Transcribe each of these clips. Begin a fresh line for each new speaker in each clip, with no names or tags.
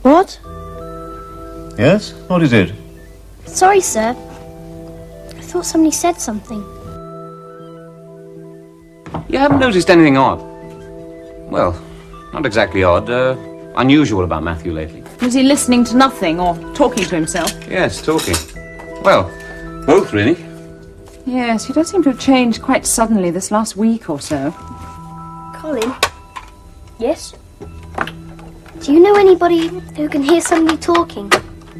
What?
Yes? What is it?
Sorry, sir. I thought somebody said something.
You haven't noticed anything odd? Well, not exactly odd. Unusual about Matthew lately.
Was he listening to nothing or talking to himself?
Yes, talking. Well, both really.
Yes, he does seem to have changed quite suddenly this last week or so.
Colin? Yes? Do you know anybody who can hear somebody talking?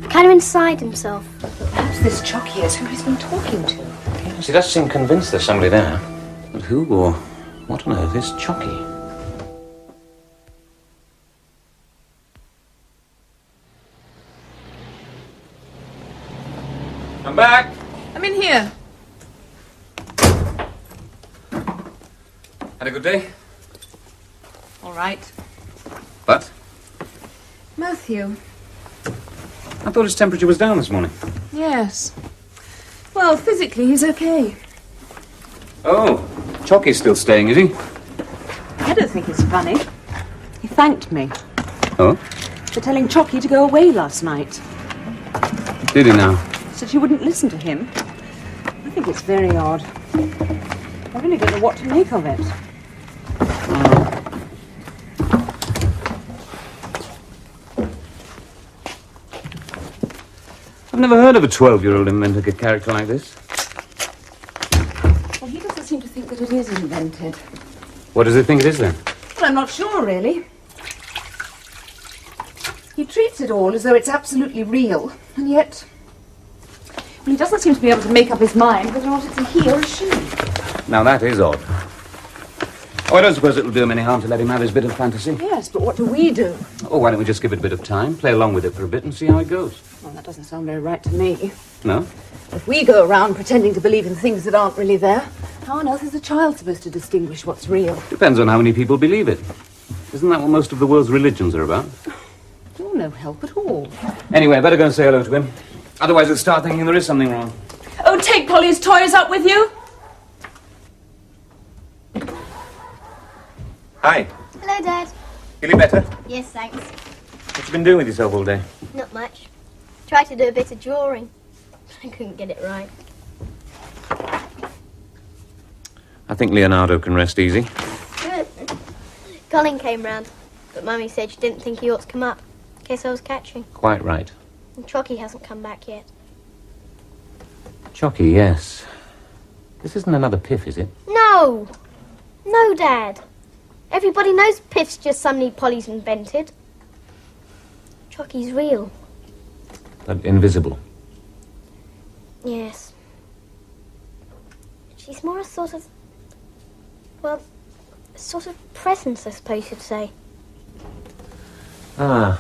Kind of inside himself.
Perhaps this Choky is who he's been talking to.
Yes, he does seem convinced there's somebody there. But who or what on earth is Choky? I'm back.
I'm in here.
Had a good day?
All right.
But?
Matthew.
I thought his temperature was down this morning.
Yes. Well, physically, he's okay.
Oh, Choky's still staying, is he?
I don't think it's funny. He thanked me
Oh?
for telling Choky to go away last night.
Did he now?
Said she wouldn't listen to him. I think it's very odd. I really don't know what to make of it.
I've never heard of a 12-year-old inventing a character like this.
Well, he doesn't seem to think that it is invented.
What does he think it is, then?
Well, I'm not sure, really. He treats it all as though it's absolutely real, and yet... well, he doesn't seem to be able to make up his mind whether or not it's a he or a she.
Now, that is odd. Oh, I don't suppose it'll do him any harm to let him have his bit of fantasy.
Yes, but what do we do?
Oh, why don't we just give it a bit of time, play along with it for a bit and see how it goes?
Well, that doesn't sound very right to me.
No?
If we go around pretending to believe in things that aren't really there, how on earth is a child supposed to distinguish what's real?
Depends on how many people believe it. Isn't that what most of the world's religions are about?
You're no help at all.
Anyway, I better go and say hello to him. Otherwise, he'll start thinking there is something wrong.
Oh, take Polly's toys up with you.
Hi.
Hello, Dad.
Feeling better?
Yes, thanks.
What you been doing with yourself all day?
Not much. Tried to do a bit of drawing. I couldn't get it right.
I think Leonardo can rest easy.
Good. Colin came round, but Mummy said she didn't think he ought to come up, in case I was catching.
Quite right.
And Choky hasn't come back yet.
Choky, yes. This isn't another piff, is it?
No! No, Dad. Everybody knows Piff's just somebody Polly's invented. Choky's real.
But invisible.
Yes. She's more a sort of... well, a sort of presence, I suppose you'd say.
Ah.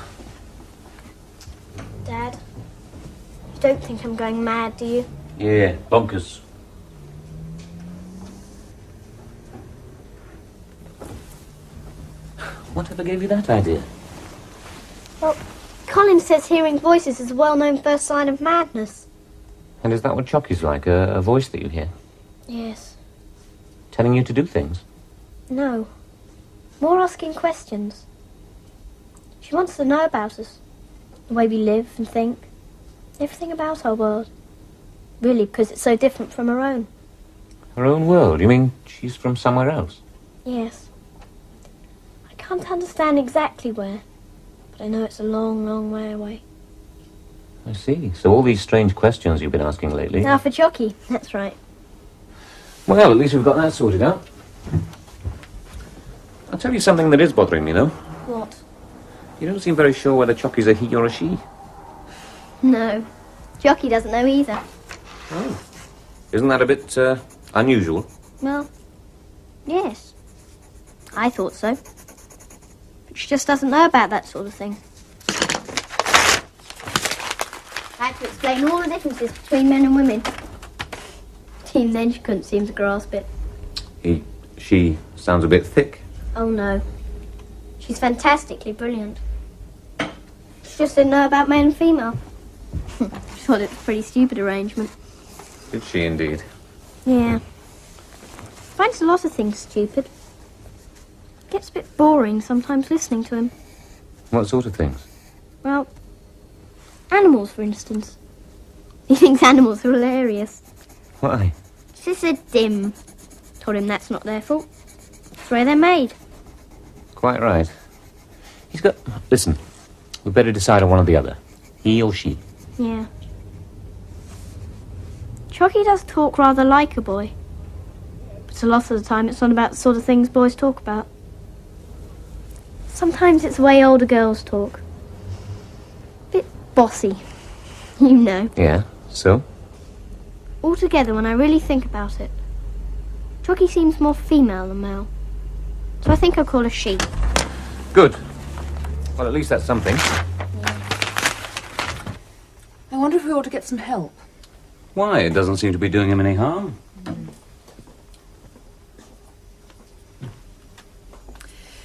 Dad, you don't think I'm going mad, do you?
Yeah, bonkers. Whatever gave you that idea?
Well, Colin says hearing voices is a well-known first sign of madness.
And is that what Choky's like? A voice that you hear?
Yes.
Telling you to do things?
No. More asking questions. She wants to know about us. The way we live and think. Everything about our world. Really, because it's so different from her own.
Her own world? You mean she's from somewhere else?
Yes. I can't understand exactly where, but I know it's a long, long way away.
I see. So all these strange questions you've been asking lately...
Now for Choky, that's right.
Well, at least we've got that sorted out. I'll tell you something that is bothering me, though.
What?
You don't seem very sure whether Choky's a he or a she.
No. Choky doesn't know either.
Oh. Isn't that a bit, unusual?
Well, yes. I thought so. But she just doesn't know about that sort of thing. I had to explain all the differences between men and women. Even then she couldn't seem to grasp it.
She sounds a bit thick.
Oh no. She's fantastically brilliant. She just didn't know about male and female. She thought it was a pretty stupid arrangement.
Did she indeed?
Yeah. Finds a lot of things stupid. Gets a bit boring sometimes listening to him.
What sort of things?
Well, animals, for instance. He thinks animals are hilarious.
Why?
She's a dim. Told him that's not their fault. It's the way they're made.
Quite right. He's got... Listen, we'd better decide on one or the other. He or she.
Yeah. Choky does talk rather like a boy. But a lot of the time it's not about the sort of things boys talk about. Sometimes it's the way older girls talk. Bit bossy. You know.
Yeah, so?
Altogether, when I really think about it, Choky seems more female than male. So I think I'll call her she.
Good. Well, at least that's something.
I wonder if we ought to get some help.
Why? It doesn't seem to be doing him any harm.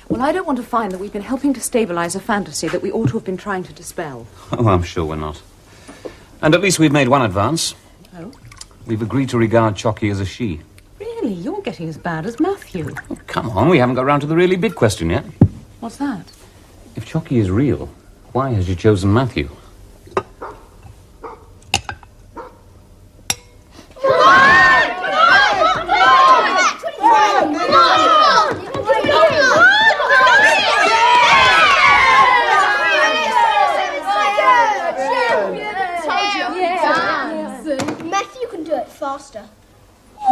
Well, I don't want to find that we've been helping to stabilise a fantasy that we ought to have been trying to dispel.
Oh, I'm sure we're not. And at least we've made one advance.
Oh?
We've agreed to regard Choky as a she.
Really? You're getting as bad as Matthew.
Oh, come on, we haven't got round to the really big question yet.
What's that?
If Choky is real, why has she chosen Matthew?
Matthew can do it faster. He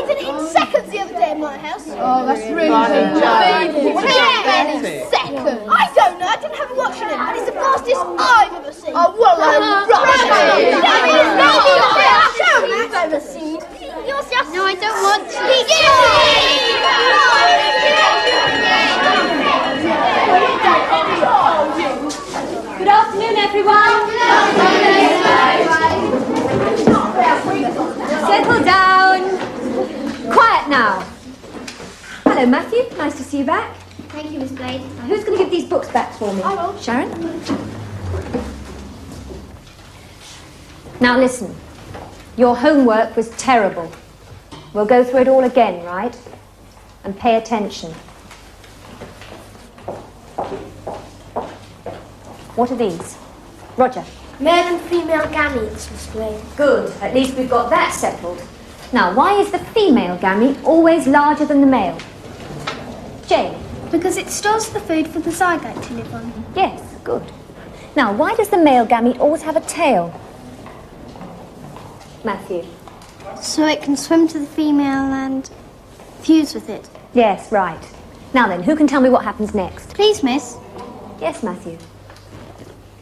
did it in seconds the other day in my house.
Oh, that's really good.
In seconds. I don't know. I didn't have a watch on it, but it's the fastest I've ever seen. Oh, well, You've ever seen. You're just... No, I don't want to. He did it!
Good afternoon, everyone. Settle down. Quiet now. Hello, Matthew. Nice to see you back.
Thank you, Miss Blade.
Now, who's going to give these books back for me?
I will.
Sharon? Now, listen. Your homework was terrible. We'll go through it all again, right? And pay attention. What are these? Roger.
Male and female gametes, Miss Blade.
Good. At least we've got that settled. Now, why is the female gamete always larger than the male? Jane?
Because it stores the food for the zygote to live on.
Yes, good. Now, why does the male gamete always have a tail? Matthew?
So it can swim to the female and fuse with it.
Yes, right. Now then, who can tell me what happens next?
Please, miss.
Yes, Matthew?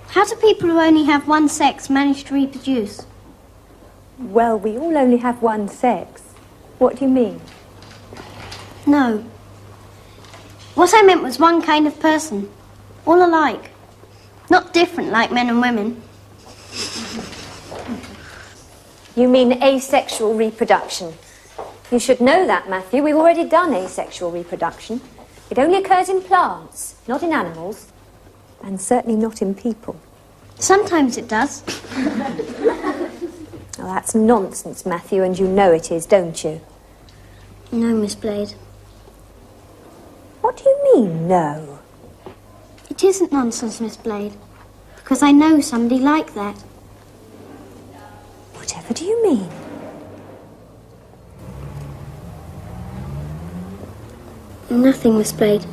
How do people who only have one sex manage to reproduce?
Well, we all only have one sex. What do you mean?
No. What I meant was one kind of person. All alike. Not different like men and women.
You mean asexual reproduction. You should know that, Matthew. We've already done asexual reproduction. It only occurs in plants, not in animals. And certainly not in people.
Sometimes it does.
Oh, that's nonsense, Matthew, and you know it is, don't you?
No, Miss Blade.
What do you mean, no?
It isn't nonsense, Miss Blade. Because I know somebody like that.
Whatever do you mean?
Nothing, Miss Blade.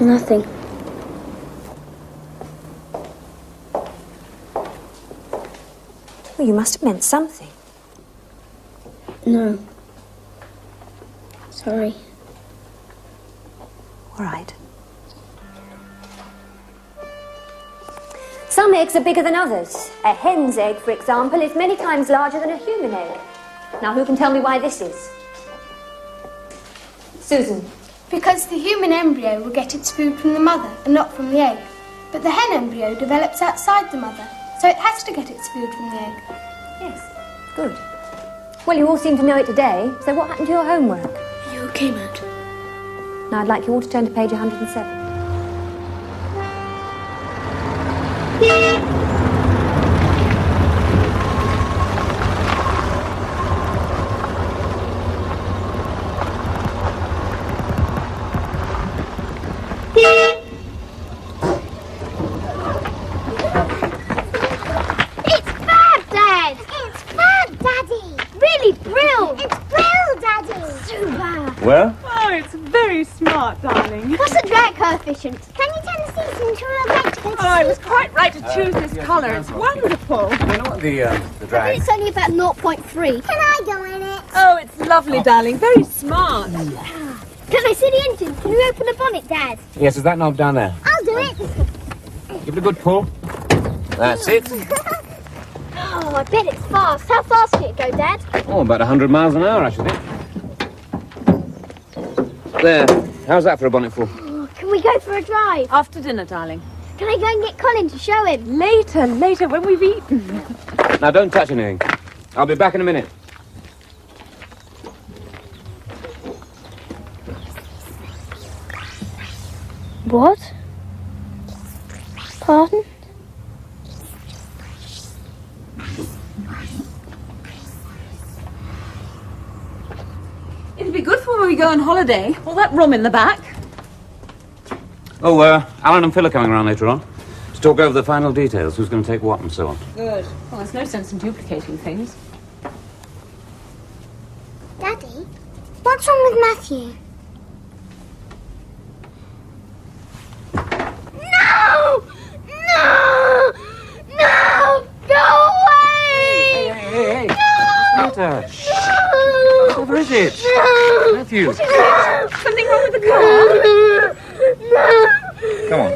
Nothing.
Well, you must have meant something.
No. Sorry.
All right. Some eggs are bigger than others. A hen's egg, for example, is many times larger than a human egg. Now, who can tell me why this is? Susan.
Because the human embryo will get its food from the mother and not from the egg. But the hen embryo develops outside the mother, so it has to get its food from the egg.
Yes, good. Well, you all seem to know it today, so what happened to your homework?
Are you okay, Matt?
Now, I'd like you all to turn to page 107.
Well?
Oh, it's very smart, darling.
What's the drag coefficient? Can you turn the season to a rectangle?
Oh, I was quite right to choose this colour. It's wonderful.
You know what the
I think
drag...
it's only about 0.3. Can I go in it?
Oh, it's lovely, darling. Very smart.
Can I see the engine? Can you open the bonnet, Dad?
Yes, is that knob down there?
I'll do it.
Give it a good pull. That's it.
Oh, I bet it's fast. How fast can it go, Dad?
Oh, about 100 miles an hour, I should think. There. How's that for a bonnet full?
Oh, can we go for a drive?
After dinner, darling.
Can I go and get Colin to show him?
Later, when we've eaten.
Now, don't touch anything. I'll be back in a minute.
What? Pardon?
It'll be good for when we go on holiday. All that room in the back.
Oh, Alan and Phil are coming around later on to talk over the final details, who's going to take what and so on.
Good. Well, there's no sense in duplicating things.
Daddy, what's wrong with Matthew? No! No! No! Go away!
Hey! What's the matter? Whatever is it? Matthew!
Something wrong with the car?
Come on.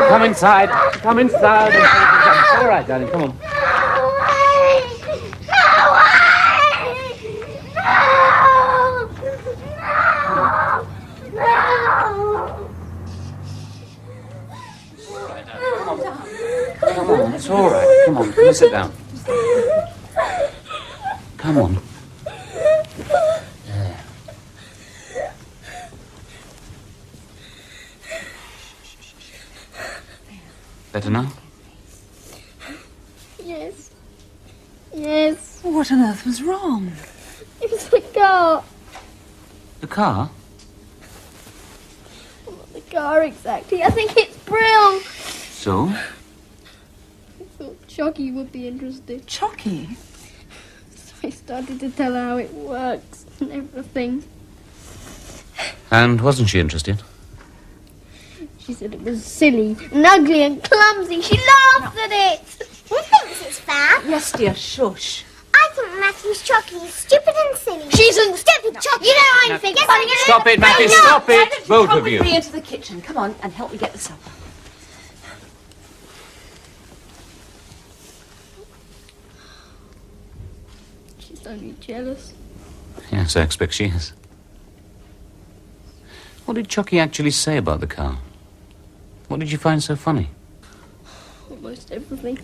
Come inside. Come inside. It's all right, darling. Come on. Come on, it's all right. Come on, sit down. Come on. There. Better now?
Yes. Yes.
What on earth was wrong?
It was the car.
The car?
Not the car exactly. I think it's Brill.
So?
I thought Chocky would be interested.
Chocky?
So I started to tell her how it works and everything.
And wasn't she interested?
She said it was silly and ugly and clumsy. She laughed at it. Who thinks it's fab?
Yes, dear, shush.
I think Matthew's Chocky is stupid and silly. She's a stupid Chocky. You know I'm thinking.
Stop it, Matthew, stop it! Both
Come
of
with
you.
me into the kitchen. Come on and help me get the supper.
She's only jealous.
Yes, I expect she is. What did Chocky actually say about the car? What did you find so funny?
Almost everything.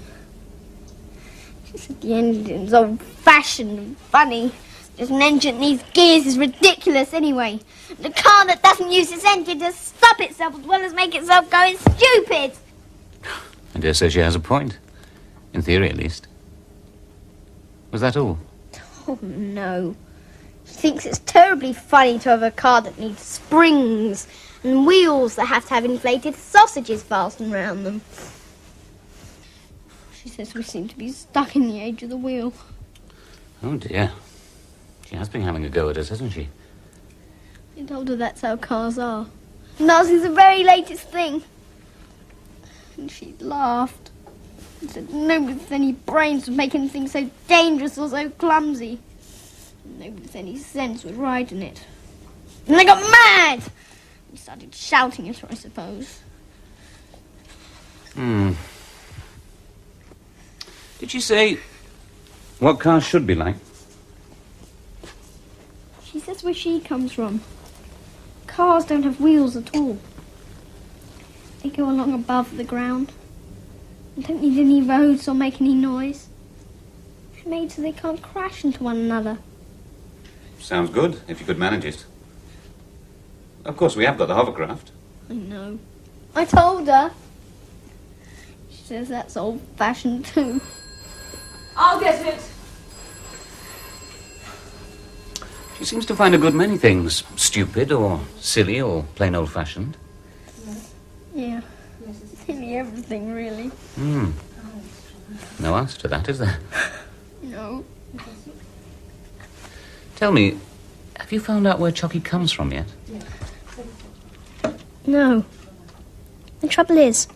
She said the engine's old-fashioned and funny. Just an engine that needs gears is ridiculous anyway. The car that doesn't use its engine to stop itself as well as make itself go is stupid.
I dare say she has a point. In theory, at least. Was that all?
Oh, no. She thinks it's terribly funny to have a car that needs springs and wheels that have to have inflated sausages fastened around them. She says we seem to be stuck in the age of the wheel.
Oh, dear. She has been having a go at us, hasn't she?
I told her that's how cars are. And ours is the very latest thing. And she laughed. He said nobody with any brains would make anything so dangerous or so clumsy. Nobody with any sense would ride in it. And I got mad! We started shouting at her, I suppose.
Did she say what cars should be like?
She says where she comes from. Cars don't have wheels at all. They go along above the ground. They don't need any roads or make any noise. They're made so they can't crash into one another.
Sounds good, if you could manage it. Of course, we have got the hovercraft.
I know. I told her. She says that's old-fashioned too.
I'll get it.
She seems to find a good many things stupid or silly or plain old-fashioned.
Yeah. Nearly everything, really.
No answer to that, is there?
No.
Tell me, have you found out where Choky comes from yet?
No. The trouble is,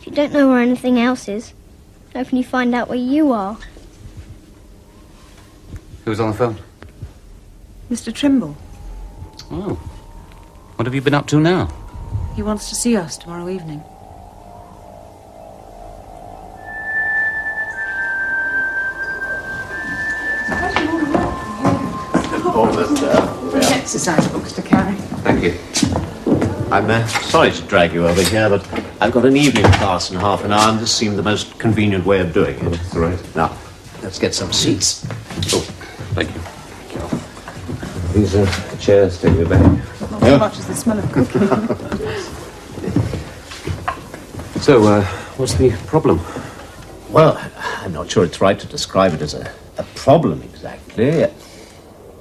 if you don't know where anything else is, how can you find out where you are?
Who's on the phone?
Mr. Trimble.
Oh. What have you been up to now?
He wants to see us tomorrow evening.
Exercise
books to carry.
Thank you.
I'm sorry to drag you over here, but I've got an evening class in half an hour, and this seemed the most convenient way of doing it.
That's all right.
Now, let's get some seats.
Oh, thank you. These chairs take me back.
Not so much as the smell of cooking.
So, what's the problem?
Well, I'm not sure it's right to describe it as a problem exactly.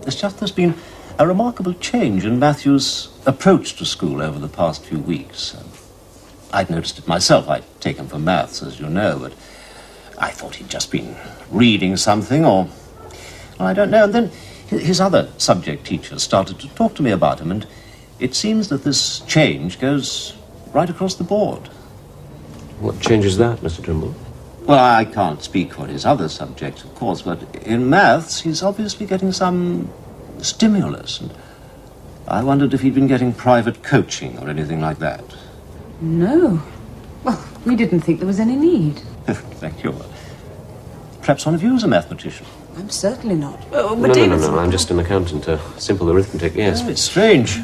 It's just there's been a remarkable change in Matthew's approach to school over the past few weeks. I'd noticed it myself. I'd taken for maths, as you know, but I thought he'd just been reading something, or I don't know. And then his other subject teachers started to talk to me about him, and it seems that this change goes right across the board.
What changes that, Mr. Trimble?
Well, I can't speak for his other subjects, of course, but in maths, he's obviously getting some stimulus, and I wondered if he'd been getting private coaching or anything like that.
No. Well, we didn't think there was any need.
Thank you. Perhaps one of you is a mathematician.
I'm certainly not.
No, I'm just an accountant. Simple arithmetic, yes.
Oh, it's strange.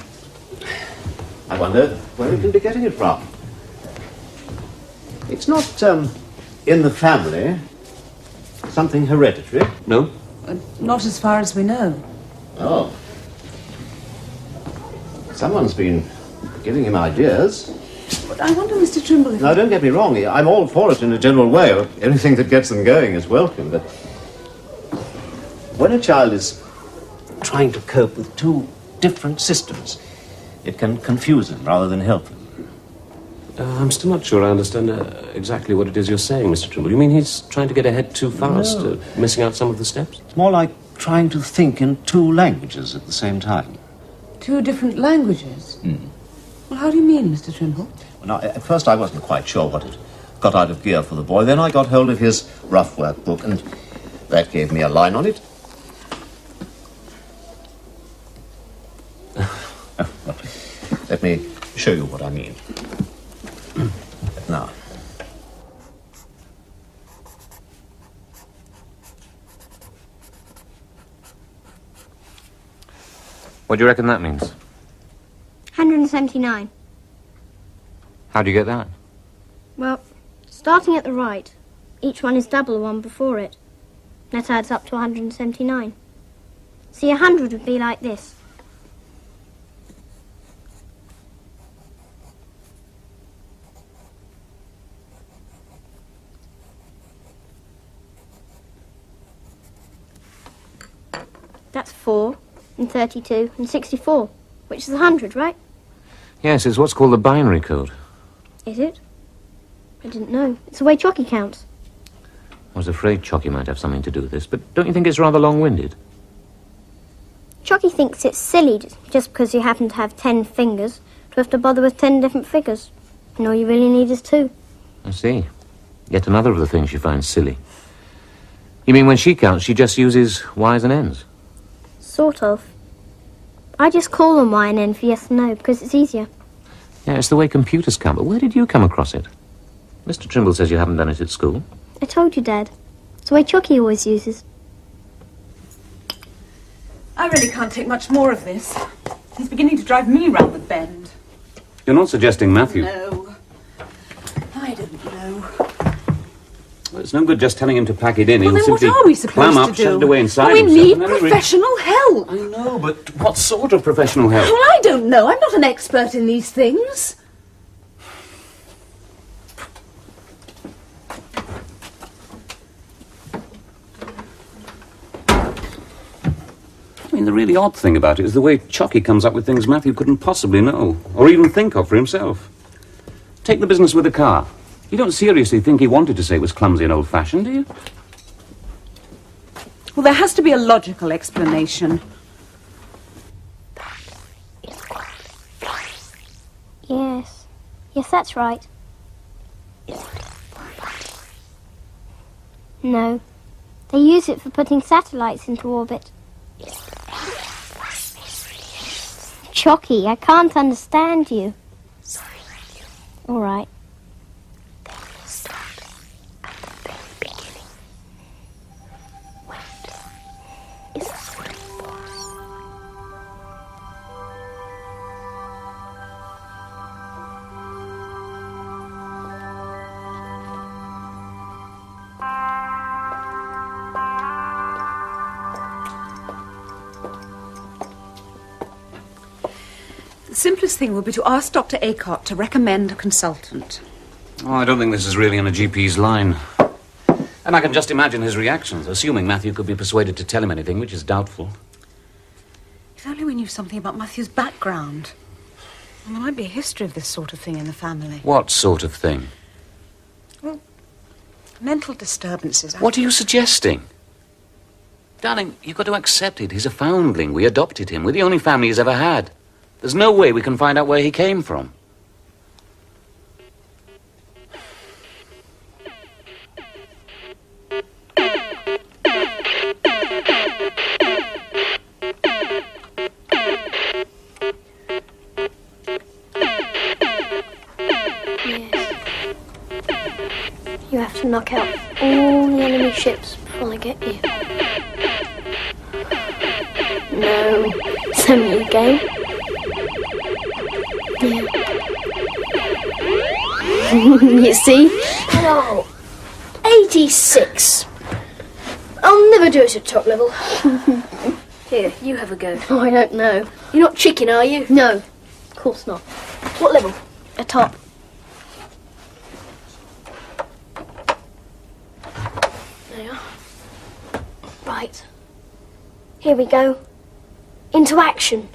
I wonder where he can be getting it from. It's not, in the family. Something hereditary.
No?
Not as far as we know.
Oh. Someone's been giving him ideas.
But I wonder, Mr. Trimble, if...
Now, don't get me wrong. I'm all for it in a general way. Anything that gets them going is welcome. But when a child is trying to cope with two different systems, it can confuse them rather than help them.
I'm still not sure I understand exactly what it is you're saying, Mr. Trimble. You mean he's trying to get ahead too fast, missing out some of the steps?
It's more like trying to think in two languages at the same time.
Two different languages? Well, how do you mean, Mr. Trimble?
Well, now, at first I wasn't quite sure what had got out of gear for the boy. Then I got hold of his rough work book, and that gave me a line on it. Let me show you what I mean. Now.
What do you reckon that means?
179.
How do you get that?
Well, starting at the right, each one is double the one before it. That adds up to 179. See, 100 would be like this. That's 4, and 32, and 64, which is 100, right?
Yes, it's what's called the binary code.
Is it? I didn't know. It's the way Choky counts.
I was afraid Choky might have something to do with this, but don't you think it's rather long-winded?
Choky thinks it's silly just because you happen to have 10 fingers to have to bother with 10 different figures. And all you really need is 2.
I see. Yet another of the things she finds silly. You mean when she counts, she just uses Y's and N's?
Sort of. I just call them Y and N for yes and no, because it's easier.
Yeah, it's the way computers count, but where did you come across it? Mr. Trimble says you haven't done it at school.
I told you, Dad. It's the way Choky always uses.
I really can't take much more of this. He's beginning to drive me round the bend.
You're not suggesting Matthew?
No. I don't know.
Well, it's no good just telling him to pack it in.
Well,
He'll
then what
simply
are we supposed
clam up,
to do?
shut it away inside
Well, we
himself,
need
and then
professional help.
I know, but what sort of professional help?
Well, I don't know. I'm not an expert in these things.
I mean, the really odd thing about it is the way Chocky comes up with things Matthew couldn't possibly know, or even think of for himself. Take the business with the car. You don't seriously think he wanted to say it was clumsy and old-fashioned, do you?
Well, there has to be a logical explanation.
Yes. Yes, that's right. No. They use it for putting satellites into orbit. Chocky, I can't understand you. All right.
The simplest thing would be to ask Dr. Acott to recommend a consultant.
Oh, I don't think this is really on a GP's line. And I can just imagine his reactions, assuming Matthew could be persuaded to tell him anything, which is doubtful.
If only we knew something about Matthew's background. Well, there might be a history of this sort of thing in the family.
What sort of thing?
Well, mental disturbances.
What are you suggesting? Darling, you've got to accept it. He's a foundling. We adopted him. We're the only family he's ever had. There's no way we can find out where he came from.
You have to knock out all the enemy ships before they get you. No, it's only a game. Yeah. You see?
No. 86. I'll never do it at top level. Here, you have a go.
Oh, I don't know.
You're not chicken, are you?
No, of course not.
What level?
A top.
There. Right. Here we go. Into action.